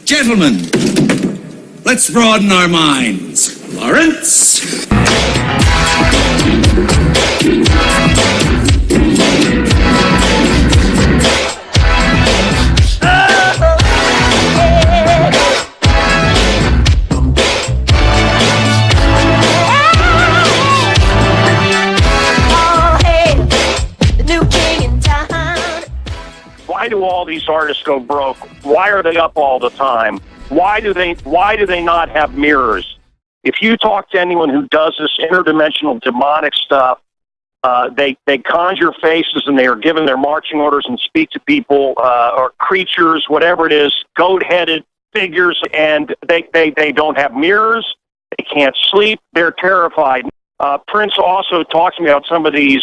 Gentlemen, let's broaden our minds. Lawrence? Why do all these artists go broke? Why are they up all the time? Why do they not have mirrors? If you talk to anyone who does this interdimensional demonic stuff, they conjure faces and they are given their marching orders and speak to people or creatures, whatever it is, goat-headed figures, and they don't have mirrors. They can't sleep. They're terrified. Prince also talks to me about some of these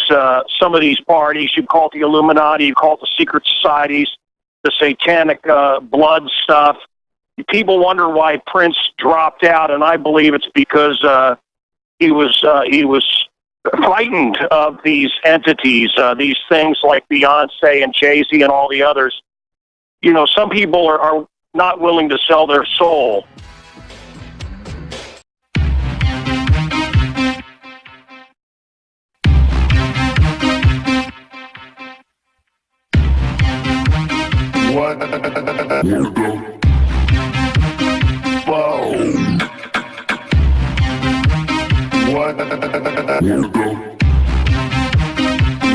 parties. You call it the Illuminati, you call it the secret societies, the satanic blood stuff. People wonder why Prince dropped out, and I believe it's because he was frightened of these entities, these things like Beyonce and Jay-Z and all the others. You know, some people are not willing to sell their soul. What the fuck?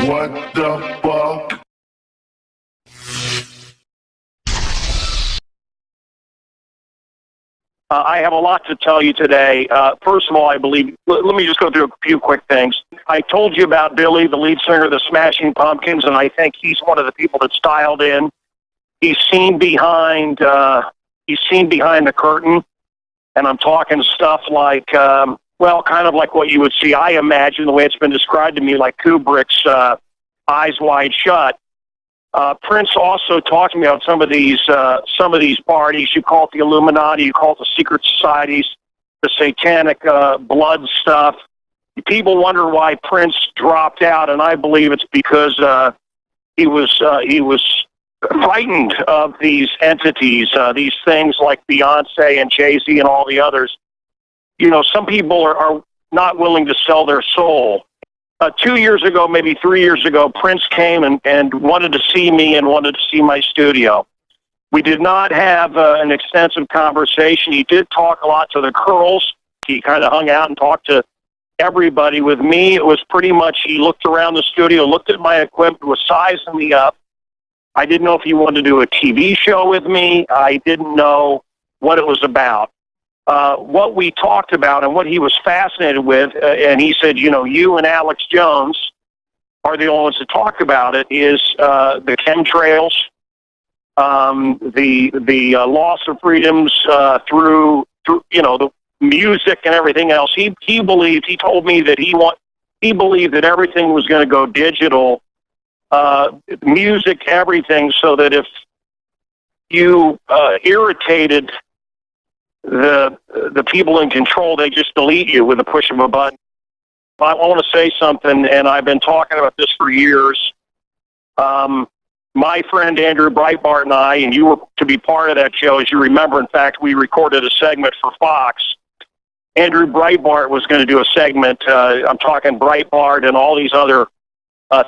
What the fuck? I have a lot to tell you today. First of all, I believe, let me just go through a few quick things. I told you about Billy, the lead singer of the Smashing Pumpkins, and I think he's one of the people that's dialed in. He's seen behind the curtain, and I'm talking stuff like, kind of like what you would see, I imagine, the way it's been described to me, like Kubrick's Eyes Wide Shut. Prince also talked to me about some of these parties. You call it the Illuminati, you call it the secret societies, the satanic blood stuff. People wonder why Prince dropped out, and I believe it's because he was frightened of these entities, these things like Beyonce and Jay-Z and all the others. You know, some people are not willing to sell their soul. 2 years ago, maybe 3 years ago, Prince came and wanted to see me and wanted to see my studio. We did not have an extensive conversation. He did talk a lot to the girls. He kind of hung out and talked to everybody. With me, it was pretty much he looked around the studio, looked at my equipment, was sizing me up. I didn't know if he wanted to do a TV show with me. I didn't know what it was about. What we talked about and what he was fascinated with, and he said, you know, you and Alex Jones are the only ones to talk about it, is the chemtrails, the loss of freedoms through you know, the music and everything else. He told me that he believed that everything was going to go digital. Music, everything, so that if you irritated the people in control, they just delete you with a push of a button. I want to say something, and I've been talking about this for years. My friend Andrew Breitbart and I, and you were to be part of that show, as you remember. In fact, we recorded a segment for Fox. Andrew Breitbart was going to do a segment. I'm talking Breitbart and all these other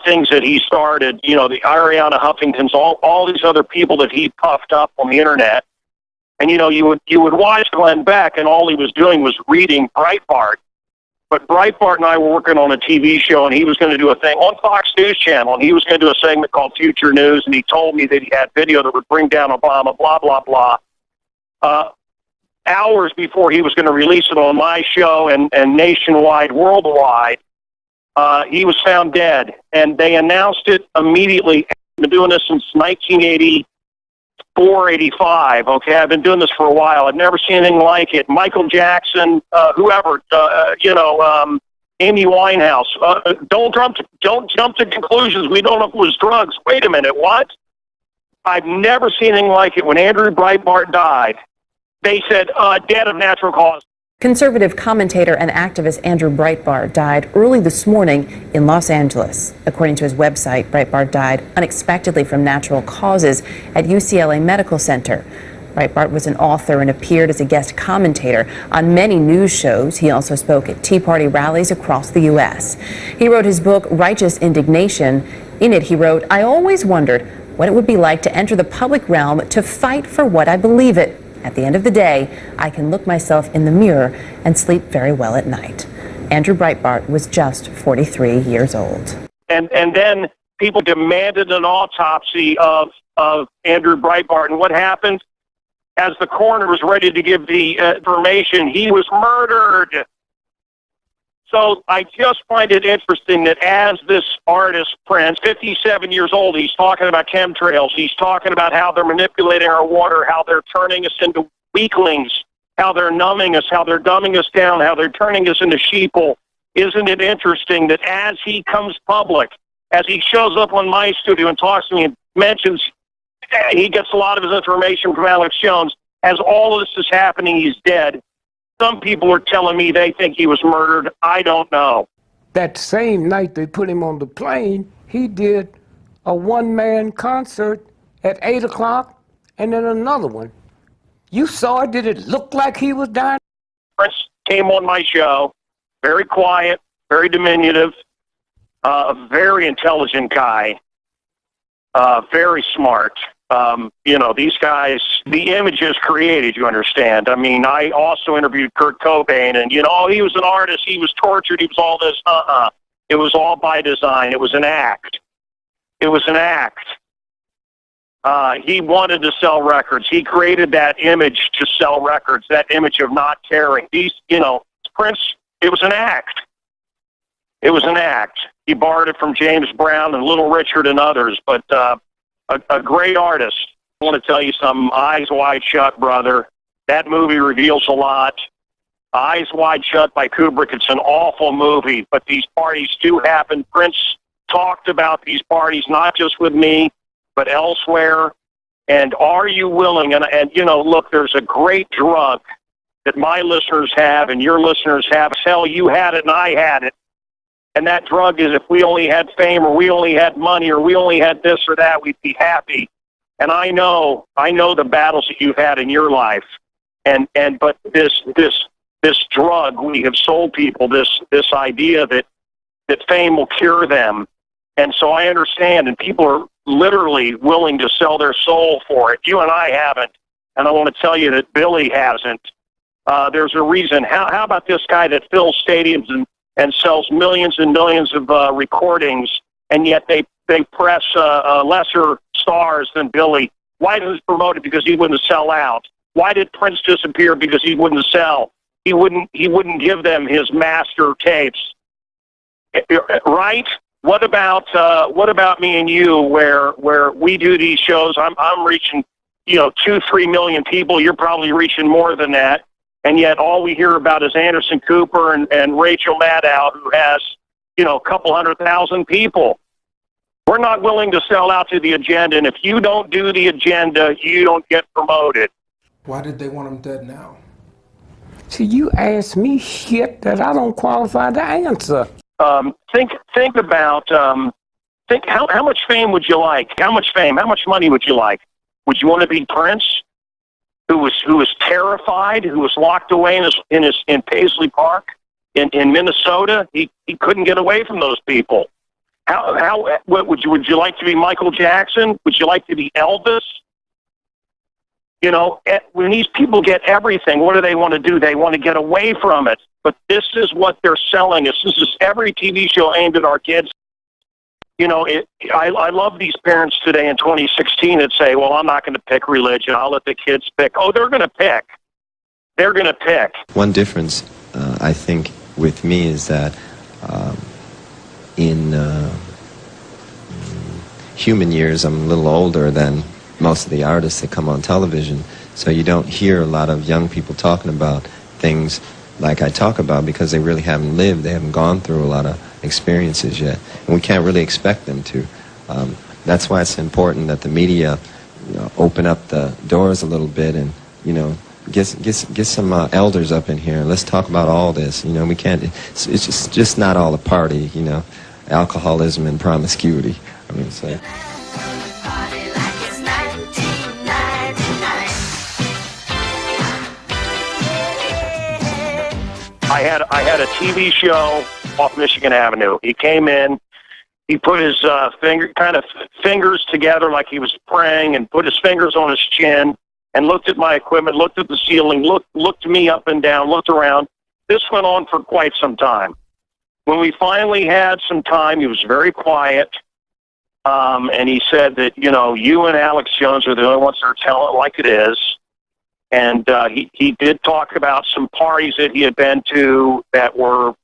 things that he started, you know, the Ariana Huffingtons, all these other people that he puffed up on the internet. And, you know, you would watch Glenn Beck, and all he was doing was reading Breitbart. But Breitbart and I were working on a TV show, and he was going to do a thing on Fox News Channel, and he was going to do a segment called Future News, and he told me that he had video that would bring down Obama, blah, blah, blah. Hours before he was going to release it on my show and nationwide, worldwide, he was found dead, and they announced it immediately. I've been doing this since 1984, 85. Okay, I've been doing this for a while. I've never seen anything like it. Michael Jackson, whoever, Amy Winehouse. Don't jump to conclusions. We don't know if it was drugs. Wait a minute, what? I've never seen anything like it. When Andrew Breitbart died, they said dead of natural cause. Conservative commentator and activist Andrew Breitbart died early this morning in Los Angeles. According to his website, Breitbart died unexpectedly from natural causes at UCLA Medical Center. Breitbart was an author and appeared as a guest commentator on many news shows. He also spoke at Tea Party rallies across the U.S. He wrote his book, Righteous Indignation. In it, he wrote, "I always wondered what it would be like to enter the public realm to fight for what I believe in. At the end of the day, I can look myself in the mirror and sleep very well at night." Andrew Breitbart was just 43 years old. And then people demanded an autopsy of Andrew Breitbart. And what happened? As the coroner was ready to give the information, he was murdered. So I just find it interesting that as this artist, Prince, 57 years old, he's talking about chemtrails. He's talking about how they're manipulating our water, how they're turning us into weaklings, how they're numbing us, how they're dumbing us down, how they're turning us into sheeple. Isn't it interesting that as he comes public, as he shows up on my studio and talks to me and mentions he gets a lot of his information from Alex Jones, as all of this is happening, he's dead. Some people are telling me they think he was murdered. I don't know. That same night they put him on the plane, he did a one-man concert at 8 o'clock and then another one. You saw it? Did it look like he was dying? Prince came on my show, very quiet, very diminutive, a very intelligent guy, very smart. These guys, the image is created, you understand. I mean, I also interviewed Kurt Cobain, and, he was an artist, he was tortured, he was all this. It was all by design. It was an act. It was an act. He wanted to sell records. He created that image to sell records, that image of not caring. Prince, it was an act. It was an act. He borrowed it from James Brown and Little Richard and others, but a great artist. I want to tell you something. Eyes Wide Shut, brother. That movie reveals a lot. Eyes Wide Shut by Kubrick. It's an awful movie, but these parties do happen. Prince talked about these parties, not just with me, but elsewhere. And are you willing? And look, there's a great drug that my listeners have and your listeners have. Hell, you had it and I had it. And that drug is, if we only had fame or we only had money or we only had this or that, we'd be happy. And I know the battles that you've had in your life. But this drug we have sold people, this idea that fame will cure them. And so I understand, and people are literally willing to sell their soul for it. You and I haven't. And I want to tell you that Billy hasn't. There's a reason. How about this guy that fills stadiums and sells millions and millions of recordings, and yet they press lesser stars than Billy? Why was he promoted? Because he wouldn't sell out. Why did Prince disappear? Because he wouldn't sell. He wouldn't give them his master tapes. Right? What about me and you, where we do these shows? I'm reaching 2-3 million people. You're probably reaching more than that. And yet all we hear about is Anderson Cooper and Rachel Maddow, who has, a couple 100,000 people. We're not willing to sell out to the agenda. And if you don't do the agenda, you don't get promoted. Why did they want him dead now? See, you ask me shit that I don't qualify to answer. Think about how much fame would you like? How much fame? How much money would you like? Would you want to be Prince, who was terrified, who was locked away in Paisley Park in Minnesota? He couldn't get away from those people. What would you like to be? Michael Jackson? Would you like to be Elvis? When these people get everything, what do they want to do? They want to get away from it. But this is what they're selling us. This is every TV show aimed at our kids. I love these parents today in 2016 that say, well, I'm not going to pick religion. I'll let the kids pick. Oh, they're going to pick. They're going to pick. One difference, I think, with me is that in human years, I'm a little older than most of the artists that come on television, so you don't hear a lot of young people talking about things like I talk about because they really haven't lived. They haven't gone through a lot of experiences yet, and we can't really expect them to. That's why it's important that the media open up the doors a little bit and get some elders up in here. Let's talk about all this. We can't. It's just not all a party. Alcoholism and promiscuity. So. I had a TV show off Michigan Avenue. He came in. He put his fingers together like he was praying, and put his fingers on his chin, and looked at my equipment, looked at the ceiling, looked me up and down, looked around. This went on for quite some time. When we finally had some time, he was very quiet, and he said that, you and Alex Jones are the only ones that are telling it like it is. And he did talk about some parties that he had been to that were,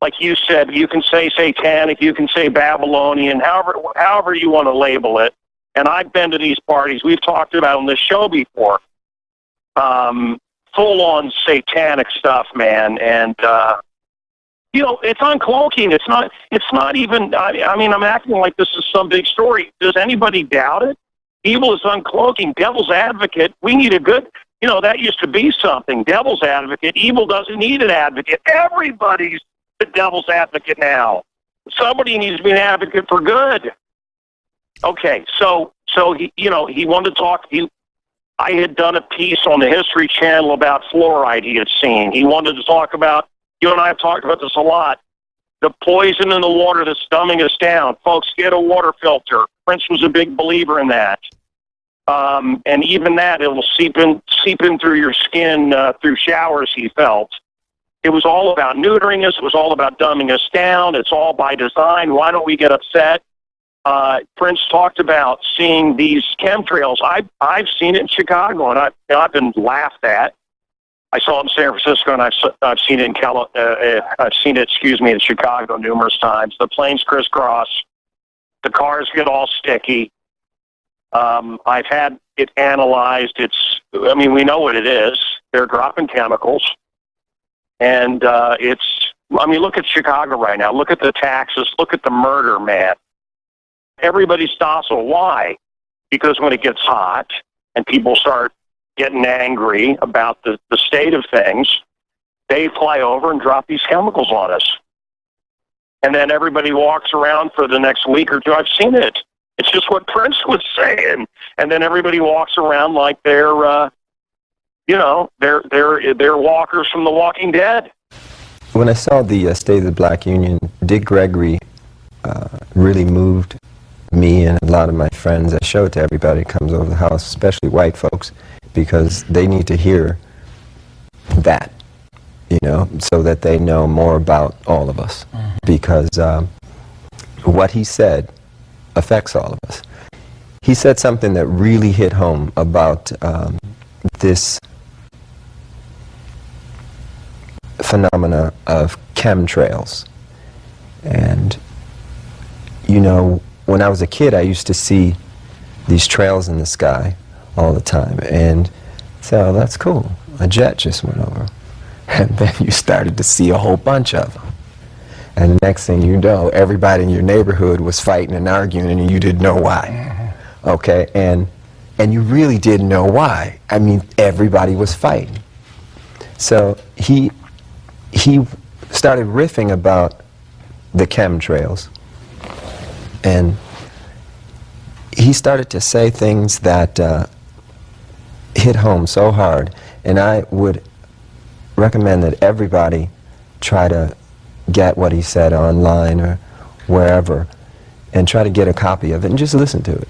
like you said, you can say satanic, you can say Babylonian, however you want to label it. And I've been to these parties. We've talked about on this show before. Full-on satanic stuff, man. And, it's uncloaking. It's not even, I'm acting like this is some big story. Does anybody doubt it? Evil is uncloaking. Devil's advocate. We need a good, that used to be something. Devil's advocate. Evil doesn't need an advocate. Everybody's the devil's advocate now. Somebody needs to be an advocate for good. Okay, so he wanted to talk. I had done a piece on the History Channel about fluoride he had seen. He wanted to talk about, you and I have talked about this a lot, the poison in the water that's dumbing us down. Folks, get a water filter. Prince was a big believer in that. And even that, it will seep in through your skin through showers, he felt. It was all about neutering us. It was all about dumbing us down. It's all by design. Why don't we get upset? Prince talked about seeing these chemtrails. I've seen it in Chicago, and I've been laughed at. I saw it in San Francisco, and I've seen it in Chicago numerous times. The planes crisscross. The cars get all sticky. I've had it analyzed. We know what it is. They're dropping chemicals. And look at Chicago right now. Look at the taxes. Look at the murder, man. Everybody's docile. Why? Because when it gets hot and people start getting angry about the state of things, they fly over and drop these chemicals on us. And then everybody walks around for the next week or two. I've seen it. It's just what Prince was saying. And then everybody walks around like they're walkers from The Walking Dead. When I saw the State of the Black Union, Dick Gregory really moved me and a lot of my friends. I show it to everybody who comes over the house, especially white folks, because they need to hear that, so that they know more about all of us. Mm-hmm. Because what he said affects all of us. He said something that really hit home about this phenomena of chemtrails. And, when I was a kid, I used to see these trails in the sky all the time and say, oh, that's cool. A jet just went over. And then you started to see a whole bunch of them. And the next thing you know, everybody in your neighborhood was fighting and arguing and you didn't know why. Okay? And you really didn't know why. Everybody was fighting. So he started riffing about the chemtrails. And he started to say things that hit home so hard. And I would recommend that everybody try to get what he said online or wherever and try to get a copy of it and just listen to it.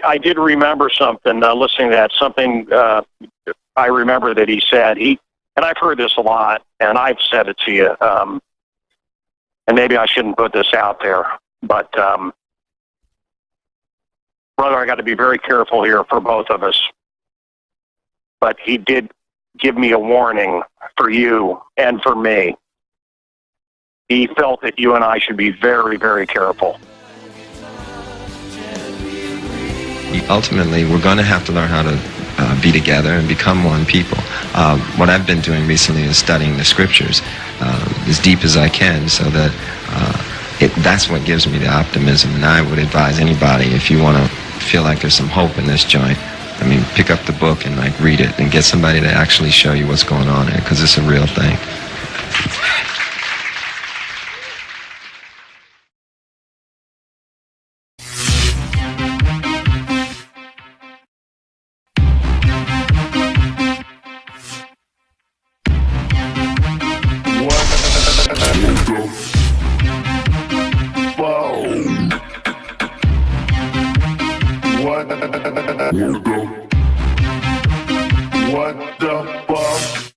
I did remember something, listening to that, something I remember that he said. And I've heard this a lot, and I've said it to you, and maybe I shouldn't put this out there, but, brother, I got to be very careful here for both of us. But he did give me a warning for you and for me. He felt that you and I should be very, very careful. Ultimately, we're going to have to learn how to be together and become one people. What I've been doing recently is studying the scriptures as deep as I can, so that that's what gives me the optimism. And I would advise anybody, if you want to feel like there's some hope in this joint, pick up the book and read it and get somebody to actually show you what's going on in it, because it's a real thing. What the fuck?